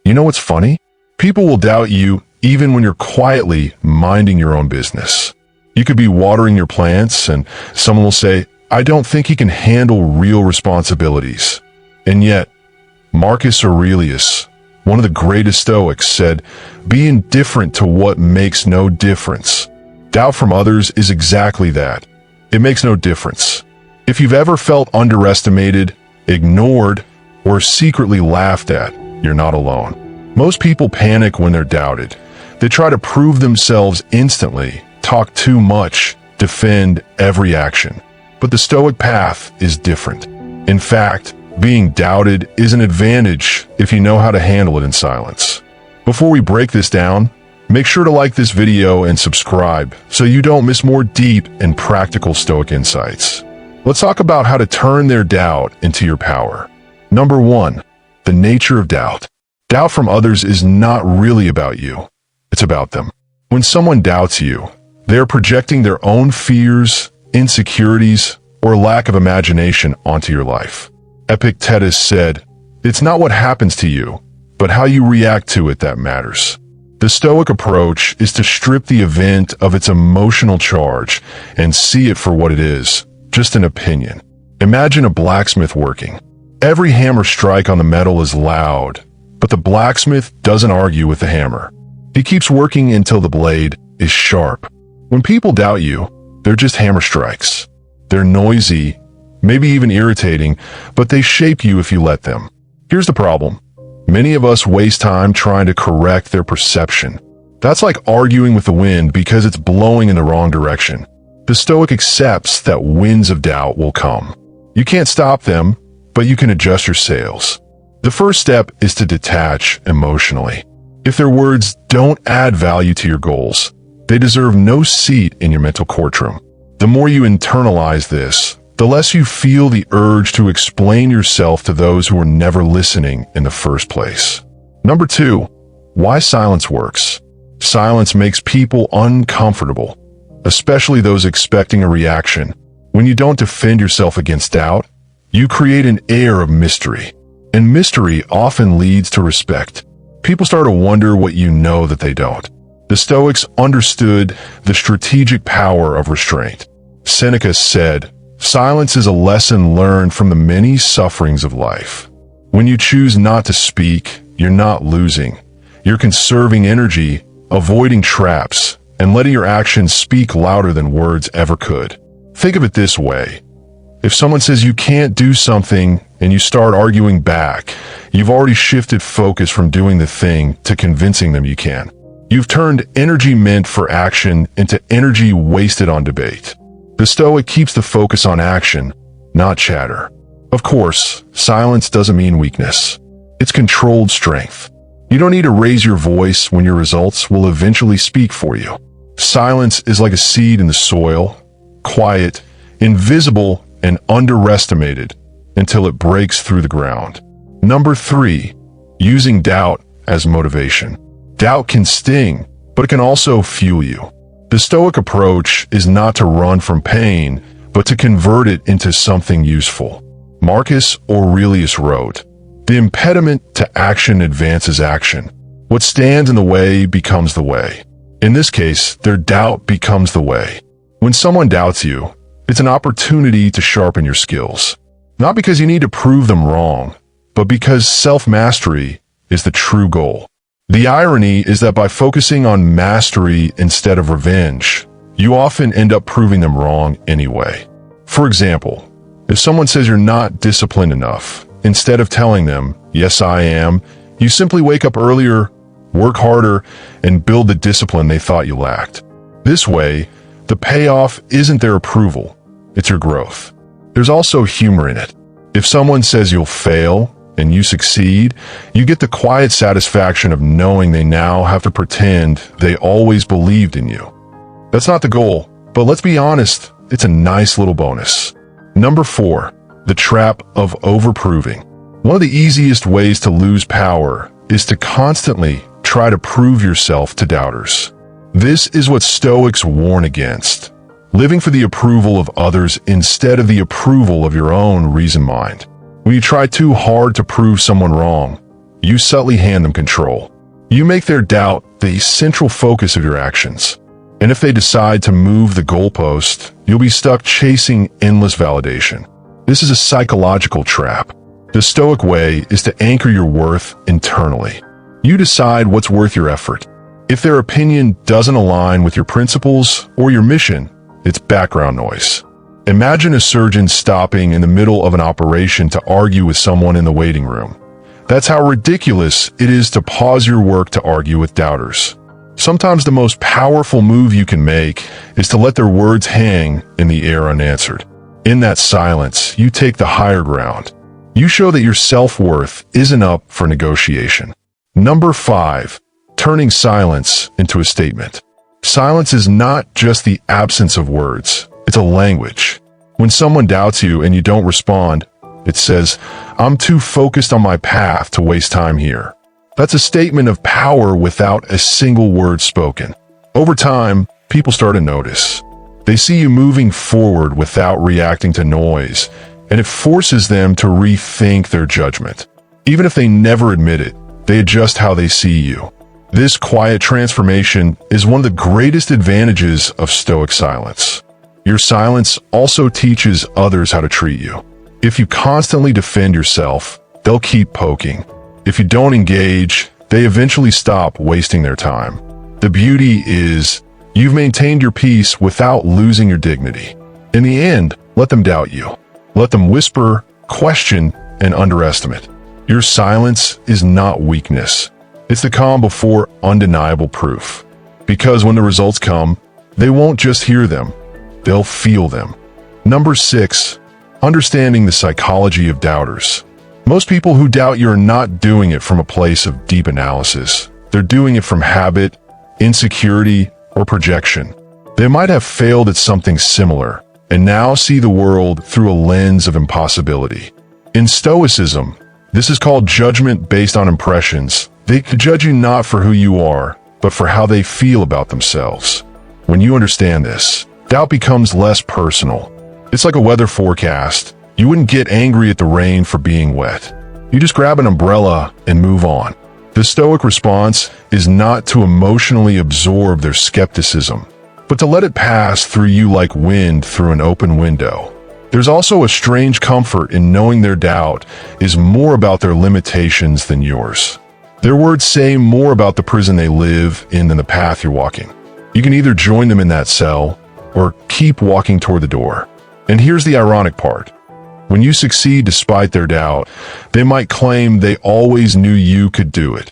You know what's funny? People will doubt you even when you're quietly minding your own business. You could be watering your plants and someone will say, "I don't think he can handle real responsibilities." And yet, Marcus Aurelius, one of the greatest Stoics, said, "Be indifferent to what makes no difference." Doubt from others is exactly that. It makes no difference. If you've ever felt underestimated, ignored, or secretly laughed at, you're not alone. Most people panic when they're doubted. They try to prove themselves instantly, talk too much, defend every action. But the Stoic path is different. In fact, being doubted is an advantage if you know how to handle it in silence. Before we break this down, make sure to like this video and subscribe so you don't miss more deep and practical Stoic insights. Let's talk about how to turn their doubt into your power. Number 1, the nature of doubt. Doubt from others is not really about you. It's about them. When someone doubts you, they're projecting their own fears, insecurities, or lack of imagination onto your life. Epictetus said, "It's not what happens to you, but how you react to it that matters." The Stoic approach is to strip the event of its emotional charge and see it for what it is, just an opinion. Imagine a blacksmith working. Every hammer strike on the metal is loud, but the blacksmith doesn't argue with the hammer. He keeps working until the blade is sharp. When people doubt you, they're just hammer strikes. They're noisy, maybe even irritating, but they shape you if you let them. Here's the problem. Many of us waste time trying to correct their perception. That's like arguing with the wind because it's blowing in the wrong direction. The Stoic accepts that winds of doubt will come. You can't stop them, but you can adjust your sails. The first step is to detach emotionally. If their words don't add value to your goals, they deserve no seat in your mental courtroom. The more you internalize this, the less you feel the urge to explain yourself to those who are never listening in the first place. Number 2, why silence works. Silence makes people uncomfortable, especially those expecting a reaction. When you don't defend yourself against doubt, you create an air of mystery, and mystery often leads to respect. People start to wonder what you know that they don't. The Stoics understood the strategic power of restraint. Seneca said, "Silence is a lesson learned from the many sufferings of life." When you choose not to speak, you're not losing. You're conserving energy, avoiding traps, and letting your actions speak louder than words ever could. Think of it this way. If someone says you can't do something and you start arguing back, you've already shifted focus from doing the thing to convincing them you can. You've turned energy meant for action into energy wasted on debate. The Stoic keeps the focus on action, not chatter. Of course, silence doesn't mean weakness. It's controlled strength. You don't need to raise your voice when your results will eventually speak for you. Silence is like a seed in the soil, quiet, invisible, and underestimated until it breaks through the ground. Number 3, using doubt as motivation. Doubt can sting, but it can also fuel you. The Stoic approach is not to run from pain, but to convert it into something useful. Marcus Aurelius wrote, "The impediment to action advances action. What stands in the way becomes the way." In this case, their doubt becomes the way. When someone doubts you, it's an opportunity to sharpen your skills. Not because you need to prove them wrong, but because self-mastery is the true goal. The irony is that by focusing on mastery instead of revenge, you often end up proving them wrong anyway. For example, if someone says you're not disciplined enough, instead of telling them, "Yes, I am," you simply wake up earlier, work harder, and build the discipline they thought you lacked. This way, the payoff isn't their approval, it's your growth. There's also humor in it. If someone says you'll fail, and you succeed, you get the quiet satisfaction of knowing they now have to pretend they always believed in you. That's not the goal, but let's be honest, it's a nice little bonus. Number 4, the trap of overproving. One of the easiest ways to lose power is to constantly try to prove yourself to doubters. This is what Stoics warn against, living for the approval of others instead of the approval of your own reasoned mind. When you try too hard to prove someone wrong, you subtly hand them control. You make their doubt the central focus of your actions. And if they decide to move the goalpost, you'll be stuck chasing endless validation. This is a psychological trap. The Stoic way is to anchor your worth internally. You decide what's worth your effort. If their opinion doesn't align with your principles or your mission, it's background noise. Imagine a surgeon stopping in the middle of an operation to argue with someone in the waiting room. That's how ridiculous it is to pause your work to argue with doubters. Sometimes the most powerful move you can make is to let their words hang in the air unanswered. In that silence, you take the higher ground. You show that your self-worth isn't up for negotiation. Number 5, turning silence into a statement. Silence is not just the absence of words, it's a language. When someone doubts you and you don't respond, it says, "I'm too focused on my path to waste time here." That's a statement of power without a single word spoken. Over time, people start to notice. They see you moving forward without reacting to noise, and it forces them to rethink their judgment. Even if they never admit it, they adjust how they see you. This quiet transformation is one of the greatest advantages of Stoic silence. Your silence also teaches others how to treat you. If you constantly defend yourself, they'll keep poking. If you don't engage, they eventually stop wasting their time. The beauty is, you've maintained your peace without losing your dignity. In the end, let them doubt you. Let them whisper, question, and underestimate. Your silence is not weakness. It's the calm before undeniable proof. Because when the results come, they won't just hear them, they'll feel them. Number 6, understanding the psychology of doubters. Most people who doubt you are not doing it from a place of deep analysis. They're doing it from habit, insecurity, or projection. They might have failed at something similar and now see the world through a lens of impossibility. In Stoicism, this is called judgment based on impressions. They judge you not for who you are, but for how they feel about themselves. When you understand this, doubt becomes less personal. It's like a weather forecast. You wouldn't get angry at the rain for being wet. You just grab an umbrella and move on. The Stoic response is not to emotionally absorb their skepticism, but to let it pass through you like wind through an open window. There's also a strange comfort in knowing their doubt is more about their limitations than yours. Their words say more about the prison they live in than the path you're walking. You can either join them in that cell or keep walking toward the door. And here's the ironic part. When you succeed despite their doubt, they might claim they always knew you could do it.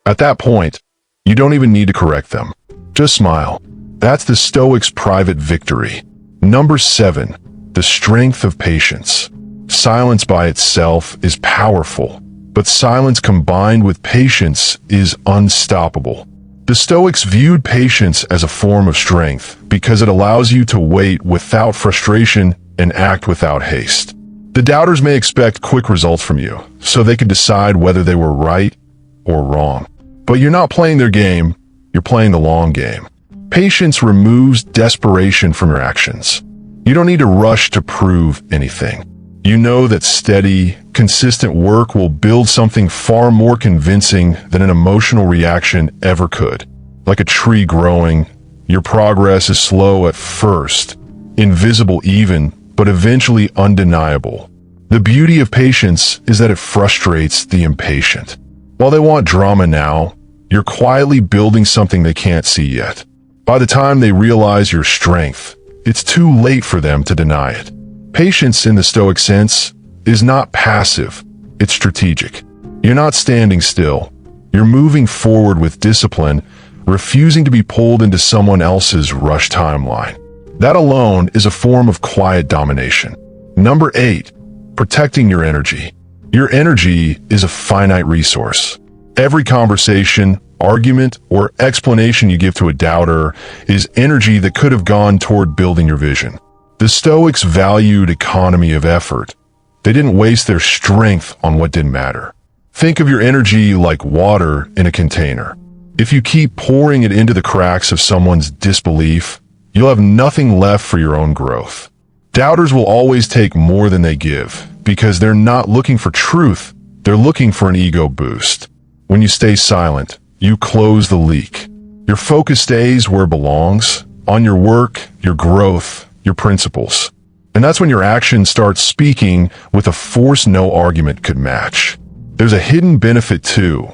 At that point, you don't even need to correct them. Just smile. That's the Stoic's private victory. Number 7, the strength of patience. Silence by itself is powerful, but silence combined with patience is unstoppable. The Stoics viewed patience as a form of strength because it allows you to wait without frustration and act without haste. The doubters may expect quick results from you, so they can decide whether they were right or wrong. But you're not playing their game, you're playing the long game. Patience removes desperation from your actions. You don't need to rush to prove anything. You know that steady, consistent work will build something far more convincing than an emotional reaction ever could. Like a tree growing, your progress is slow at first, invisible even, but eventually undeniable. The beauty of patience is that it frustrates the impatient. While they want drama now, you're quietly building something they can't see yet. By the time they realize your strength, it's too late for them to deny it. Patience in the Stoic sense is not passive, it's strategic. You're not standing still. You're moving forward with discipline, refusing to be pulled into someone else's rush timeline. That alone is a form of quiet domination. Number 8, protecting your energy. Your energy is a finite resource. Every conversation, argument, or explanation you give to a doubter is energy that could have gone toward building your vision. The Stoics valued economy of effort. They didn't waste their strength on what didn't matter. Think of your energy like water in a container. If you keep pouring it into the cracks of someone's disbelief, you'll have nothing left for your own growth. Doubters will always take more than they give because they're not looking for truth, they're looking for an ego boost. When you stay silent, you close the leak. Your focus stays where it belongs, on your work, your growth, your principles. And that's when your actions start speaking with a force no argument could match. There's a hidden benefit too.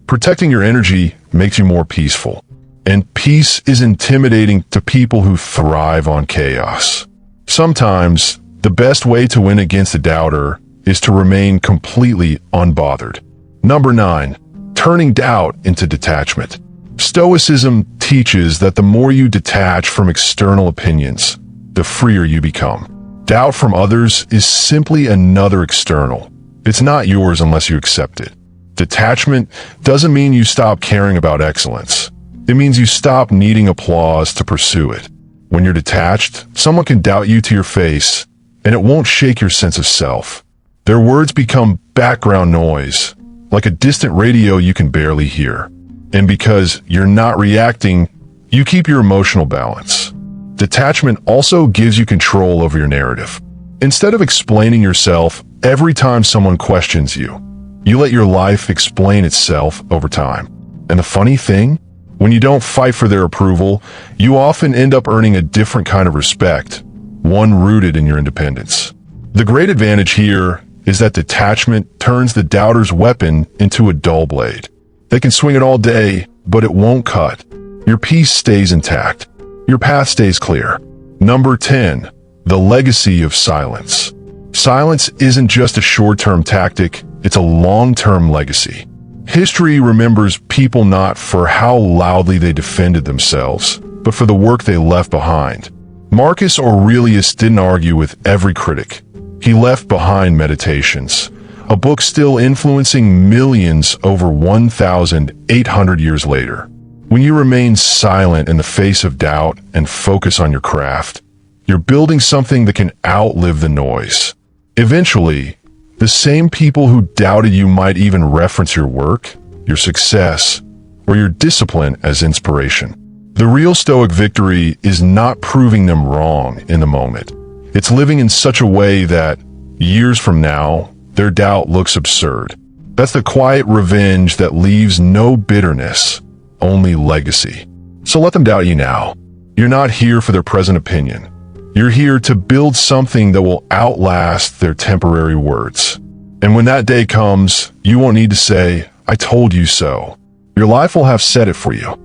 Protecting your energy makes you more peaceful. And peace is intimidating to people who thrive on chaos. Sometimes, the best way to win against a doubter is to remain completely unbothered. Number 9. Turning doubt into detachment. Stoicism teaches that the more you detach from external opinions, the freer you become. Doubt from others is simply another external. It's not yours unless you accept it. Detachment doesn't mean you stop caring about excellence. It means you stop needing applause to pursue it. When you're detached, someone can doubt you to your face, and it won't shake your sense of self. Their words become background noise, like a distant radio you can barely hear. And because you're not reacting, you keep your emotional balance. Detachment also gives you control over your narrative. Instead of explaining yourself every time someone questions you, you let your life explain itself over time. And the funny thing, when you don't fight for their approval, you often end up earning a different kind of respect, one rooted in your independence. The great advantage here is that detachment turns the doubter's weapon into a dull blade. They can swing it all day, but it won't cut. Your peace stays intact. Your path stays clear. Number 10. The legacy of silence. Silence isn't just a short-term tactic, it's a long-term legacy. History remembers people not for how loudly they defended themselves, but for the work they left behind. Marcus Aurelius didn't argue with every critic. He left behind Meditations, a book still influencing millions over 1,800 years later. When you remain silent in the face of doubt and focus on your craft, you're building something that can outlive the noise. Eventually, the same people who doubted you might even reference your work, your success, or your discipline as inspiration. The real Stoic victory is not proving them wrong in the moment. It's living in such a way that, years from now, their doubt looks absurd. That's the quiet revenge that leaves no bitterness, only legacy. So let them doubt you now. You're not here for their present opinion. You're here to build something that will outlast their temporary words. And when that day comes, you won't need to say, "I told you so." Your life will have said it for you.